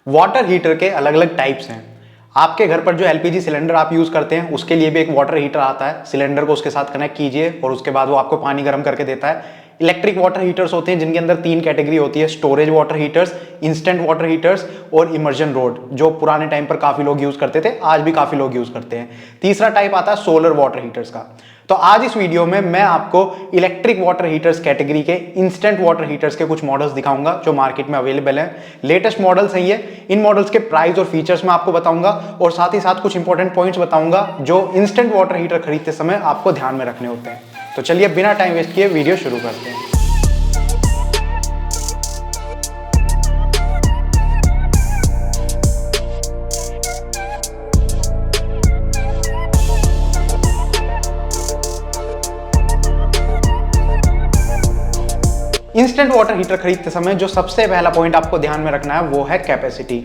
Water heater के अलग अलग टाइप्स हैं। आपके घर पर जो एलपीजी सिलेंडर आप यूज करते हैं उसके लिए भी एक वाटर हीटर आता है। सिलेंडर को उसके साथ कनेक्ट कीजिए और उसके बाद वो आपको पानी गर्म करके देता है। इलेक्ट्रिक वाटर हीटर्स होते हैं जिनके अंदर 3 कैटेगरी होती है, storage water heaters, instant water heaters और इमर्जन रोड, जो पुराने टाइम पर काफी लोग यूज करते थे, आज भी काफी लोग यूज करते हैं। तीसरा टाइप आता है सोलर वाटर हीटर्स का। तो आज इस वीडियो में मैं आपको इलेक्ट्रिक वाटर हीटर्स कैटेगरी के इंस्टेंट वाटर हीटर्स के कुछ मॉडल्स दिखाऊंगा जो मार्केट में अवेलेबल हैं। लेटेस्ट मॉडल्स हैं ये। इन मॉडल्स के प्राइस और फीचर्स मैं आपको बताऊंगा और साथ ही साथ कुछ इंपॉर्टेंट पॉइंट्स बताऊंगा जो इंस्टेंट वाटर हीटर खरीदते समय आपको ध्यान में रखने होते हैं। तो चलिए बिना टाइम वेस्ट किए वीडियो शुरू करते हैं। इंस्टेंट वाटर हीटर खरीदते समय जो सबसे पहला पॉइंट आपको ध्यान में रखना है वो है कैपेसिटी।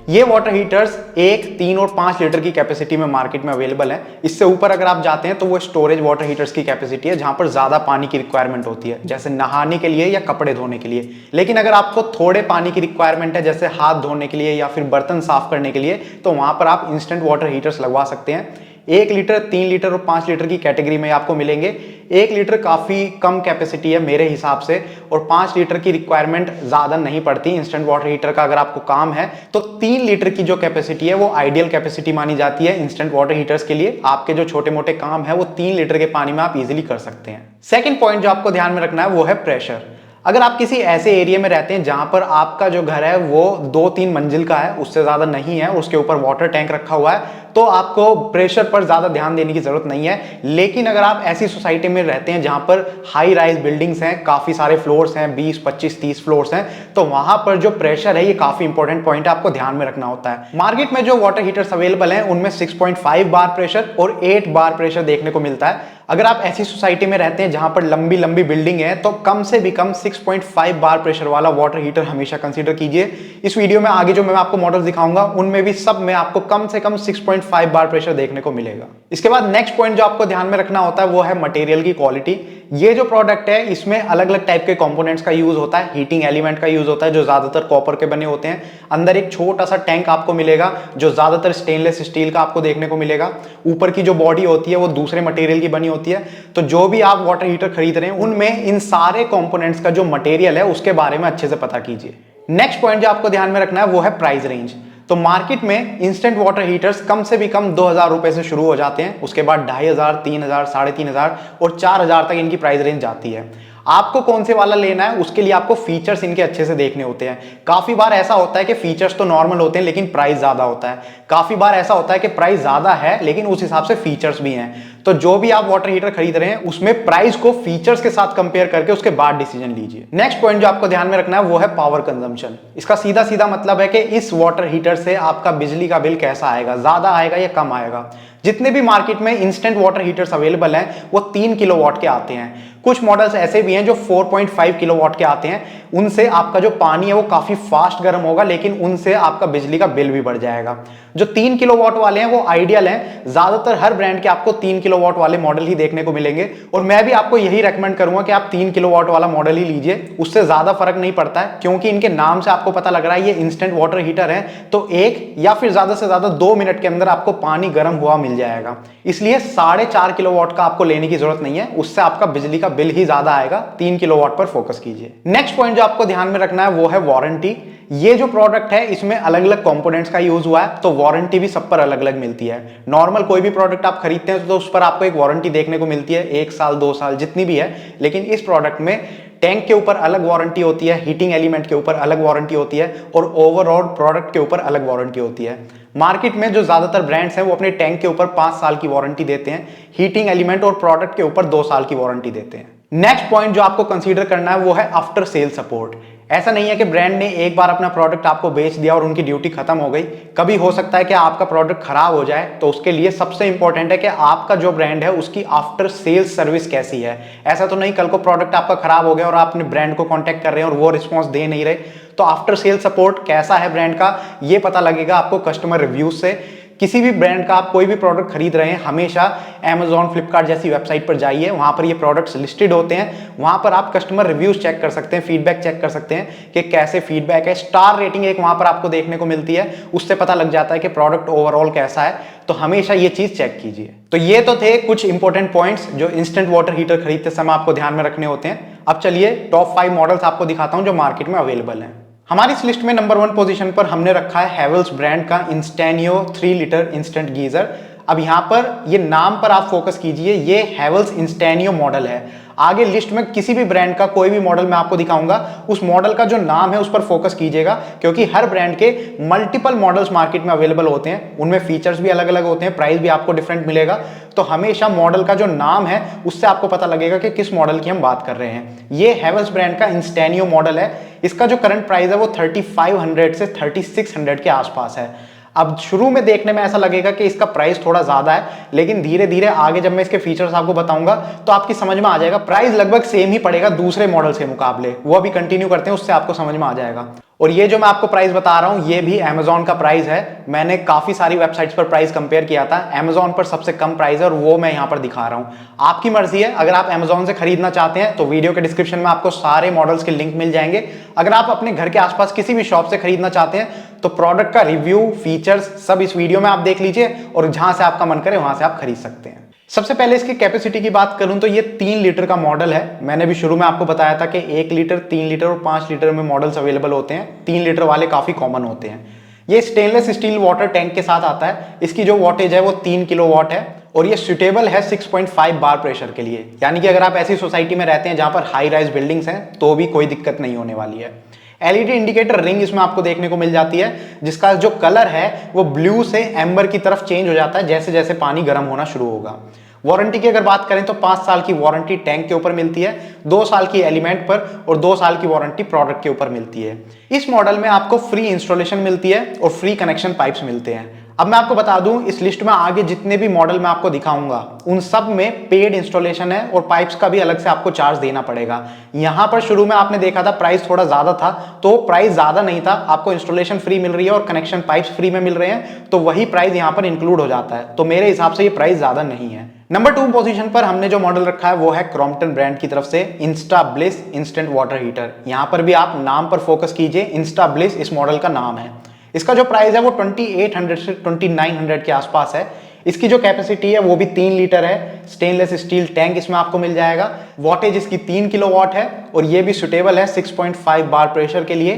ये वाटर हीटर्स 1, 3 और 5 लीटर की कैपेसिटी में मार्केट में अवेलेबल है। इससे ऊपर अगर आप जाते हैं तो वो स्टोरेज वाटर हीटर्स की कैपेसिटी है जहां पर ज्यादा पानी की रिक्वायरमेंट होती है, जैसे नहाने के लिए या कपड़े धोने के लिए। लेकिन अगर आपको थोड़े पानी की रिक्वायरमेंट है, जैसे हाथ धोने के लिए या फिर बर्तन साफ करने के लिए, तो वहां पर आप इंस्टेंट वाटर हीटर्स लगवा सकते हैं। 1 लीटर, 3 लीटर और 5 लीटर की कैटेगरी में आपको मिलेंगे। 1 लीटर काफी कम कैपेसिटी है मेरे हिसाब से और 5 लीटर की रिक्वायरमेंट ज्यादा नहीं पड़ती इंस्टेंट वाटर हीटर का। अगर आपको काम है तो 3 लीटर की जो कैपेसिटी है वो आइडियल कैपेसिटी मानी जाती है इंस्टेंट वाटर हीटर्स के लिए। आपके जो छोटे मोटे काम है वो 3 लीटर के पानी में आप इजीली कर सकते हैं। सेकंड पॉइंट जो आपको ध्यान में रखना है वो है प्रेशर। अगर आप किसी ऐसे एरिया में रहते हैं जहां पर आपका जो घर है वो 2-3 मंजिल का है, उससे ज्यादा नहीं है, उसके ऊपर वाटर टैंक रखा हुआ है, तो आपको प्रेशर पर ज्यादा ध्यान देने की जरूरत नहीं है। लेकिन अगर आप ऐसी सोसाइटी में रहते हैं जहां पर हाई राइज बिल्डिंग्स हैं, काफी सारे फ्लोर्स हैं, 20, 25, 30 फ्लोर्स हैं, तो वहां पर जो प्रेशर है ये काफी इंपॉर्टेंट पॉइंट आपको ध्यान में रखना होता है। मार्केट में जो वाटर हीटर्स अवेलेबल हैं उनमें 6.5 बार प्रेशर और 8 बार प्रेशर देखने को मिलता है। अगर आप ऐसी सोसाइटी में रहते हैं जहां पर लंबी लंबी बिल्डिंग है तो कम से भी कम 6.5 बार प्रेशर वाला वाटर हीटर हमेशा कंसीडर कीजिए। इस वीडियो में आगे जो मैं आपको मॉडल दिखाऊंगा उनमें भी सब में आपको कम से कम 6.5 बार प्रेशर देखने को मिलेगा। इसके बाद नेक्स्ट पॉइंट जो आपको ध्यान में रखना होता है वो है मटेरियल की क्वालिटी। ये जो प्रोडक्ट है इसमें अलग अलग टाइप के कंपोनेंट्स का यूज होता है। हीटिंग एलिमेंट का यूज होता है जो ज्यादातर कॉपर के बने होते हैं। अंदर एक छोटा सा टैंक आपको मिलेगा जो ज्यादातर स्टेनलेस स्टील का आपको देखने को मिलेगा। ऊपर की जो बॉडी होती है वो दूसरे मटेरियल की बनी होती है। तो जो भी आप वाटर हीटर खरीद रहे हैं उनमें इन सारे कंपोनेंट्स का जो मटेरियल है उसके बारे में अच्छे से पता कीजिए। नेक्स्ट पॉइंट जो आपको ध्यान में रखना है वो है प्राइस रेंज। तो मार्केट में इंस्टेंट वाटर हीटर्स कम से भी कम 2000 रुपए से शुरू हो जाते हैं। उसके बाद 2500, 3000, 3500 और 4000 तक इनकी प्राइस रेंज जाती है। आपको कौन से वाला लेना है उसके लिए आपको फीचर्स इनके अच्छे से देखने होते हैं। काफी बार ऐसा होता है कि फीचर्स तो नॉर्मल होते हैं लेकिन प्राइस ज्यादा होता है। काफी बार ऐसा होता है कि प्राइस ज्यादा है लेकिन उस हिसाब से फीचर्स भी हैं। तो जो भी आप वाटर हीटर खरीद रहे हैं उसमें प्राइस को फीचर्स के साथ कंपेयर करके उसके बाद डिसीजन लीजिए। नेक्स्ट पॉइंट जो आपको ध्यान में रखना है वो है पावर कंजम्पशन। इसका सीधा सीधा मतलब है कि इस वाटर हीटर से आपका बिजली का बिल कैसा आएगा, ज्यादा आएगा या कम आएगा। जितने भी मार्केट में इंस्टेंट वाटर हीटर्स अवेलेबल हैं वो 3 किलोवाट के आते हैं। कुछ मॉडल्स ऐसे भी हैं जो 4.5 किलोवाट के आते हैं। उनसे आपका जो पानी है वो काफी फास्ट गर्म होगा लेकिन उनसे आपका बिजली का बिल भी बढ़ जाएगा। जो 3 किलोवाट वाले हैं वो आइडियल हैं। ज्यादातर हर ब्रांड के आपको 3 किलोवाट वाले मॉडल ही देखने को मिलेंगे और मैं भी आपको यही रेकमेंड करूंगा कि आप 3 किलोवाट वाला मॉडल ही लीजिए। उससे ज्यादा फर्क नहीं पड़ता है क्योंकि इनके नाम से आपको पता लग रहा है ये इंस्टेंट वाटर हीटर है, तो 1 या फिर ज्यादा से ज्यादा 2 मिनट के अंदर आपको पानी गर्म हुआ मिल जाएगा। इसलिए 4.5 किलोवाट का आपको लेने की जरूरत नहीं है, उससे आपका बिजली का बिल ही ज्यादा आएगा। 3 किलोवाट पर फोकस कीजिए। नेक्स्ट पॉइंट जो आपको ध्यान में रखना है वो है वारंटी। ये जो प्रोडक्ट है इसमें अलग अलग कंपोनेंट्स का यूज हुआ है तो वारंटी भी सब पर अलग अलग मिलती है। नॉर्मल कोई भी प्रोडक्ट आप खरीदते हैं तो उस पर आपको एक वारंटी देखने को मिलती है, 1 साल 2 साल जितनी भी है। लेकिन इस प्रोडक्ट में टैंक के ऊपर अलग वारंटी होती है, हीटिंग एलिमेंट के ऊपर अलग वारंटी होती है और ओवरऑल प्रोडक्ट के ऊपर अलग वारंटी होती है। मार्केट में जो ज्यादातर ब्रांड्स हैं वो अपने टैंक के ऊपर 5 साल की वारंटी देते हैं, हीटिंग एलिमेंट और प्रोडक्ट के ऊपर 2 साल की वारंटी देते हैं। नेक्स्ट पॉइंट जो आपको कंसीडर करना है वो है आफ्टर सेल सपोर्ट। ऐसा नहीं है कि ब्रांड ने एक बार अपना प्रोडक्ट आपको बेच दिया और उनकी ड्यूटी खत्म हो गई। कभी हो सकता है कि आपका प्रोडक्ट खराब हो जाए, तो उसके लिए सबसे इंपॉर्टेंट है कि आपका जो ब्रांड है उसकी आफ्टर सेल्स सर्विस कैसी है। ऐसा तो नहीं कल को प्रोडक्ट आपका खराब हो गया और आप अपने ब्रांड को कांटेक्ट कर रहे हैं और वो रिस्पॉन्स दे नहीं रहे। तो आफ्टर सेल सपोर्ट कैसा है ब्रांड का ये पता लगेगा आपको कस्टमर रिव्यूज से। किसी भी ब्रांड का आप कोई भी प्रोडक्ट खरीद रहे हैं, हमेशा Amazon, फ्लिपकार्ट जैसी वेबसाइट पर जाइए, वहां पर ये प्रोडक्ट्स लिस्टेड होते हैं। वहां पर आप कस्टमर रिव्यूज चेक कर सकते हैं, फीडबैक चेक कर सकते हैं कि कैसे फीडबैक है। स्टार रेटिंग एक वहां पर आपको देखने को मिलती है, उससे पता लग जाता है कि प्रोडक्ट ओवरऑल कैसा है। तो हमेशा ये चीज चेक कीजिए। तो ये तो थे कुछ इंपॉर्टेंट पॉइंट्स जो इंस्टेंट वाटर हीटर खरीदते समय आपको ध्यान में रखने होते हैं। अब चलिए टॉप 5 मॉडल्स आपको दिखाता हूं जो मार्केट में अवेलेबल हैं। हमारी इस लिस्ट में नंबर 1 पोजीशन पर हमने रखा है हेवल्स ब्रांड का इंस्टेनियो 3 लीटर इंस्टेंट गीजर। अब यहां पर ये नाम पर आप फोकस कीजिए, ये हेवल्स इंस्टेनियो मॉडल है। आगे लिस्ट में किसी भी ब्रांड का कोई भी मॉडल मैं आपको दिखाऊंगा, उस मॉडल का जो नाम है उस पर फोकस कीजिएगा, क्योंकि हर ब्रांड के मल्टीपल मॉडल्स मार्केट में अवेलेबल होते हैं, उनमें फीचर्स भी अलग अलग होते हैं, प्राइस भी आपको डिफरेंट मिलेगा। तो हमेशा मॉडल का जो नाम है उससे आपको पता लगेगा कि किस मॉडल की हम बात कर रहे हैं। ये हेवल्स ब्रांड का इंस्टेनियो मॉडल है। इसका जो करंट प्राइस है वो 3500 से 3600 के आसपास है। अब शुरू में देखने में ऐसा लगेगा कि इसका प्राइस थोड़ा ज्यादा है, लेकिन धीरे धीरे आगे जब मैं इसके फीचर्स आपको बताऊंगा तो आपकी समझ में आ जाएगा। प्राइस लगभग सेम ही पड़ेगा दूसरे मॉडल्स के मुकाबले। वो अभी कंटिन्यू करते हैं, उससे आपको समझ में आ जाएगा। और ये जो मैं आपको प्राइस बता रहा हूं ये भी Amazon का प्राइस है। मैंने काफी सारी वेबसाइट्स पर प्राइस कंपेयर किया था, Amazon पर सबसे कम प्राइस है और वो मैं यहां पर दिखा रहा हूं। आपकी मर्जी है, अगर आप Amazon से खरीदना चाहते हैं तो वीडियो के डिस्क्रिप्शन में आपको सारे मॉडल्स के लिंक मिल जाएंगे। अगर आप अपने घर के आसपास किसी भी शॉप से खरीदना चाहते हैं तो प्रोडक्ट का रिव्यू, फीचर्स सब इस वीडियो में आप देख लीजिए और जहां से आपका मन करे वहां से आप खरीद सकते हैं। सबसे पहले इसकी कैपेसिटी की बात करूं तो ये 3 लीटर का मॉडल है। मैंने भी शुरू में आपको बताया था कि 1 लीटर, 3 लीटर और 5 लीटर में मॉडल्स अवेलेबल होते हैं। 3 लीटर वाले काफी कॉमन होते हैं। ये स्टेनलेस स्टील वाटर टैंक के साथ आता है। इसकी जो वॉटेज है वो 3 किलोवाट है और ये सुटेबल है 6.5 बार प्रेशर के लिए। यानी कि अगर आप ऐसी सोसाइटी में रहते हैं जहां पर हाई राइज बिल्डिंग्स हैं तो भी कोई दिक्कत नहीं होने वाली है। एलईडी इंडिकेटर रिंग इसमें आपको देखने को मिल जाती है, जिसका जो कलर है वो ब्लू से एम्बर की तरफ चेंज हो जाता है जैसे जैसे पानी गर्म होना शुरू होगा। वारंटी की अगर बात करें तो 5 साल की वारंटी टैंक के ऊपर मिलती है, 2 साल की एलिमेंट पर और 2 साल की वारंटी प्रोडक्ट के ऊपर मिलती है। इस मॉडल में आपको फ्री इंस्टॉलेशन मिलती है और फ्री कनेक्शन पाइप्स मिलते हैं। अब मैं आपको बता दूं, इस लिस्ट में आगे जितने भी मॉडल मैं आपको दिखाऊंगा उन सब में पेड इंस्टॉलेशन है और पाइप्स का भी अलग से आपको चार्ज देना पड़ेगा। यहां पर शुरू में आपने देखा था प्राइस थोड़ा ज्यादा था, तो प्राइस ज्यादा नहीं था, आपको इंस्टॉलेशन फ्री मिल रही है और कनेक्शन पाइप्स फ्री में मिल रहे हैं, तो वही प्राइस यहां पर इंक्लूड हो जाता है। तो मेरे हिसाब से ये प्राइस ज्यादा नहीं है। नंबर 2 पोजीशन पर हमने जो मॉडल रखा है वो है क्रॉम्पटन ब्रांड की तरफ से Insta bliss instant water heater. यहां पर भी आप नाम पर फोकस कीजिए, इंस्टा ब्लिस इस मॉडल का नाम है। इसका जो प्राइस है वो 2800 से 2900 के आसपास है। इसकी जो कैपेसिटी है वो भी 3 लीटर है। स्टेनलेस स्टील टैंक इसमें आपको मिल जाएगा। वॉटेज इसकी 3 किलोवाट है और ये भी सुटेबल है 6.5 बार प्रेशर के लिए।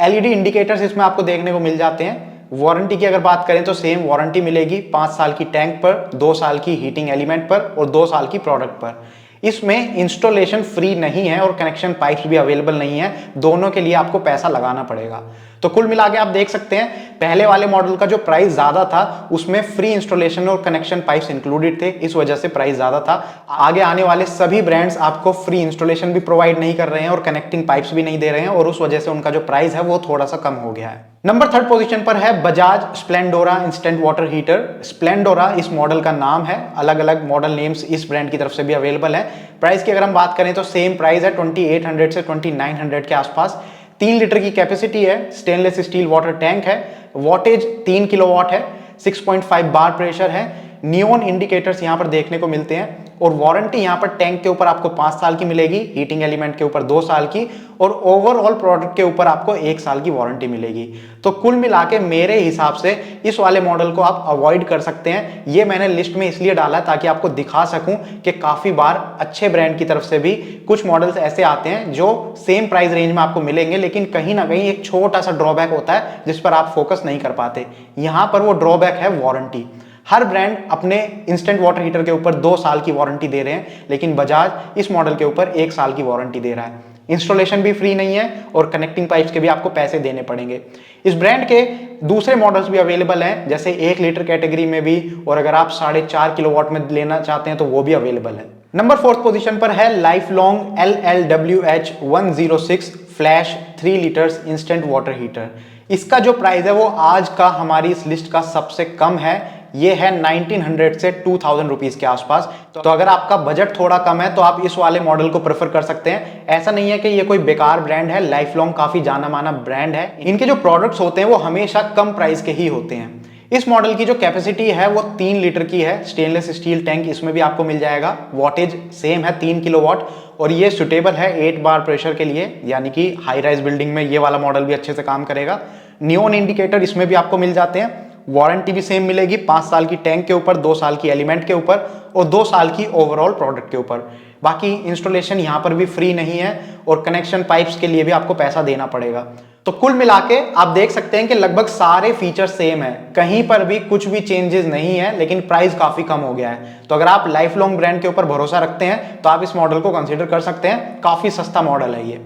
एलईडी इंडिकेटर्स इसमें आपको देखने को मिल जाते हैं। वारंटी की अगर बात करें तो सेम वारंटी मिलेगी 5 साल की टैंक पर, 2 साल की हीटिंग एलिमेंट पर और 2 साल की प्रोडक्ट पर। इसमें इंस्टॉलेशन फ्री नहीं है और कनेक्शन पाइप्स भी अवेलेबल नहीं है, दोनों के लिए आपको पैसा लगाना पड़ेगा। तो कुल मिला के आप देख सकते हैं पहले वाले मॉडल का जो प्राइस ज्यादा था उसमें फ्री इंस्टॉलेशन और कनेक्शन पाइप्स इंक्लूडेड थे, इस वजह से प्राइस ज्यादा था। आगे आने वाले सभी ब्रांड्स आपको फ्री इंस्टॉलेशन भी प्रोवाइड नहीं कर रहे हैं और कनेक्टिंग पाइप्स भी नहीं दे रहे हैं और उस वजह से उनका जो प्राइस है वो थोड़ा सा कम हो गया है। नंबर 3 पोजीशन पर है बजाज स्प्लेंडोरा इंस्टेंट वाटर हीटर। स्प्लेंडोरा इस मॉडल का नाम है, अलग अलग मॉडल नेम्स इस ब्रांड की तरफ से भी अवेलेबल है। प्राइस की अगर हम बात करें तो सेम प्राइस है 2800 से 2900 के आसपास। 3 लीटर की कैपेसिटी है, स्टेनलेस स्टील वाटर टैंक है, वॉटेज 3 किलोवाट है, 6.5 बार प्रेशर है। नियॉन इंडिकेटर्स यहां पर देखने को मिलते हैं और वारंटी यहां पर टैंक के ऊपर आपको 5 साल की मिलेगी, हीटिंग एलिमेंट के ऊपर 2 साल की और ओवरऑल प्रोडक्ट के ऊपर आपको 1 साल की वारंटी मिलेगी। तो कुल मिला के मेरे हिसाब से इस वाले मॉडल को आप अवॉइड कर सकते हैं। ये मैंने लिस्ट में इसलिए डाला है ताकि आपको दिखा सकूं कि काफी बार अच्छे ब्रांड की तरफ से भी कुछ मॉडल्स ऐसे आते हैं जो सेम प्राइस रेंज में आपको मिलेंगे, लेकिन कहीं ना कहीं एक छोटा सा ड्रॉबैक होता है जिस पर आप फोकस नहीं कर पाते। यहां पर वो ड्रॉबैक है वारंटी। हर ब्रांड अपने इंस्टेंट वाटर हीटर के ऊपर 2 साल की वारंटी दे रहे हैं, लेकिन बजाज इस मॉडल के ऊपर 1 साल की वारंटी दे रहा है। इंस्टॉलेशन भी फ्री नहीं है और कनेक्टिंग पाइप्स के भी आपको पैसे देने पड़ेंगे। इस ब्रांड के दूसरे मॉडल्स भी अवेलेबल हैं, जैसे 1 लीटर कैटेगरी में भी, और अगर आप 4.5 किलोवाट में लेना चाहते हैं तो वो भी अवेलेबल है। नंबर 4 पोजीशन पर है life long LLWH 106 flash 3 litres instant water heater. इसका जो प्राइस है वो आज का हमारी इस लिस्ट का सबसे कम है। ये है 1900 से 2000 रुपीज के आसपास। तो अगर आपका बजट थोड़ा कम है तो आप इस वाले मॉडल को प्रेफर कर सकते हैं। ऐसा नहीं है कि ये कोई बेकार ब्रांड है, लाइफ लॉन्ग काफी जाना माना ब्रांड है। इनके जो प्रोडक्ट्स होते हैं वो हमेशा कम प्राइस के ही होते हैं। इस मॉडल की जो कैपेसिटी है वो 3 लीटर की है, स्टेनलेस स्टील टैंक इसमें भी आपको मिल जाएगा। वॉटेज सेम है 3 किलोवाट और ये सुटेबल है 8 बार प्रेशर के लिए, यानी कि हाई राइज बिल्डिंग में ये वाला मॉडल भी अच्छे से काम करेगा। नियॉन इंडिकेटर इसमें भी आपको मिल जाते हैं। वारंटी भी सेम मिलेगी, 5 साल की टैंक के ऊपर, 2 साल की एलिमेंट के ऊपर और 2 साल की ओवरऑल प्रोडक्ट के ऊपर। बाकी इंस्टॉलेशन यहाँ पर भी फ्री नहीं है और कनेक्शन पाइप्स के लिए भी आपको पैसा देना पड़ेगा। तो कुल मिला के आप देख सकते हैं कि लगभग सारे फीचर्स सेम है, कहीं पर भी कुछ भी चेंजेस नहीं है, लेकिन प्राइस काफी कम हो गया है। तो अगर आप लाइफ लॉन्ग ब्रांड के ऊपर भरोसा रखते हैं तो आप इस मॉडल को कंसीडर कर सकते हैं, काफी सस्ता मॉडल है ये।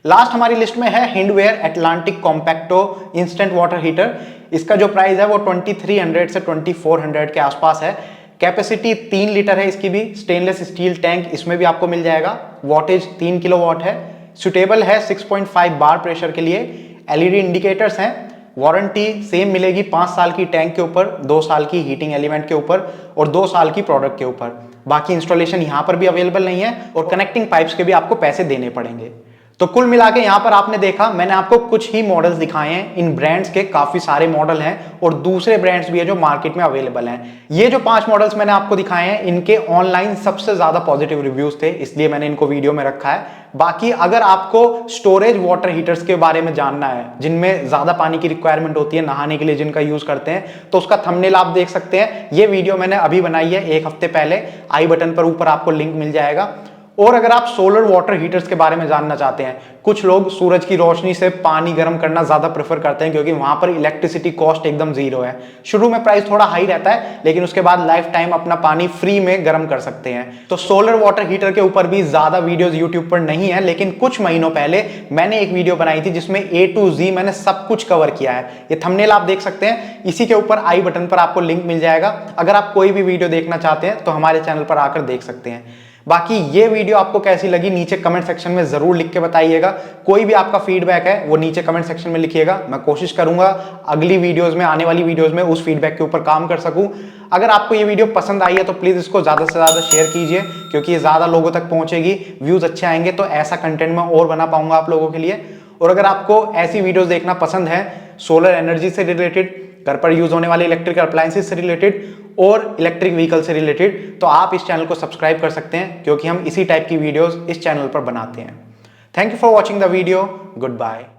लास्ट हमारी लिस्ट में है Hindware Atlantic Compacto instant water heater. इसका जो प्राइस है वो 2300 से 2400 के आसपास है। कैपेसिटी 3 लीटर है इसकी भी, स्टेनलेस स्टील टैंक इसमें भी आपको मिल जाएगा। वॉटेज 3 किलोवाट है, सुटेबल है 6.5 बार प्रेशर के लिए। एलईडी इंडिकेटर्स हैं। वारंटी सेम मिलेगी 5 साल की टैंक के ऊपर, 2 साल की हीटिंग एलिमेंट के ऊपर और 2 साल की प्रोडक्ट के ऊपर। बाकी इंस्टॉलेशन यहां पर भी अवेलेबल नहीं है और कनेक्टिंग पाइप्स के भी आपको पैसे देने पड़ेंगे। तो कुल मिला के यहां पर आपने देखा, मैंने आपको कुछ ही मॉडल्स दिखाए हैं। इन ब्रांड्स के काफी सारे मॉडल हैं और दूसरे ब्रांड्स भी है जो मार्केट में अवेलेबल हैं। ये जो 5 मॉडल्स मैंने आपको दिखाए हैं, इनके ऑनलाइन सबसे ज्यादा पॉजिटिव रिव्यूज थे, इसलिए मैंने इनको वीडियो में रखा है। बाकी अगर आपको स्टोरेज वाटर हीटर्स के बारे में जानना है, जिनमें ज्यादा पानी की रिक्वायरमेंट होती है नहाने के लिए, जिनका यूज करते हैं, तो उसका थंबनेल आप देख सकते हैं। ये वीडियो मैंने अभी बनाई है 1 हफ्ते पहले, आई बटन पर ऊपर आपको लिंक मिल जाएगा। और अगर आप सोलर वाटर हीटर्स के बारे में जानना चाहते हैं, कुछ लोग सूरज की रोशनी से पानी गर्म करना ज्यादा प्रेफर करते हैं क्योंकि वहां पर इलेक्ट्रिसिटी कॉस्ट एकदम जीरो है। शुरू में प्राइस थोड़ा हाई रहता है, लेकिन उसके बाद लाइफ टाइम अपना पानी फ्री में गर्म कर सकते हैं। तो सोलर वाटर हीटर के ऊपर भी ज्यादा वीडियोस यूट्यूब पर नहीं है, लेकिन कुछ महीनों पहले मैंने एक वीडियो बनाई थी जिसमें A to Z मैंने सब कुछ कवर किया है। ये थंबनेल आप देख सकते हैं, इसी के ऊपर आई बटन पर आपको लिंक मिल जाएगा। अगर आप कोई भी वीडियो देखना चाहते हैं तो हमारे चैनल पर आकर देख सकते हैं। बाकी ये वीडियो आपको कैसी लगी नीचे कमेंट सेक्शन में जरूर लिख के बताइएगा। कोई भी आपका फीडबैक है वो नीचे कमेंट सेक्शन में लिखिएगा। मैं कोशिश करूंगा अगली वीडियोस में, आने वाली वीडियोस में उस फीडबैक के ऊपर काम कर सकूं। अगर आपको ये वीडियो पसंद आई है तो प्लीज इसको ज्यादा से ज्यादा शेयर कीजिए, क्योंकि ये ज्यादा लोगों तक पहुंचेगी, व्यूज अच्छे आएंगे तो ऐसा कंटेंट मैं और बना पाऊंगा आप लोगों के लिए। और अगर आपको ऐसी वीडियोस देखना पसंद है सोलर एनर्जी से रिलेटेड, घर पर यूज होने वाले इलेक्ट्रिकल अप्लायंसेस से रिलेटेड और इलेक्ट्रिक व्हीकल से रिलेटेड, तो आप इस चैनल को सब्सक्राइब कर सकते हैं, क्योंकि हम इसी टाइप की वीडियोस इस चैनल पर बनाते हैं। Thank you for watching the video. Good bye.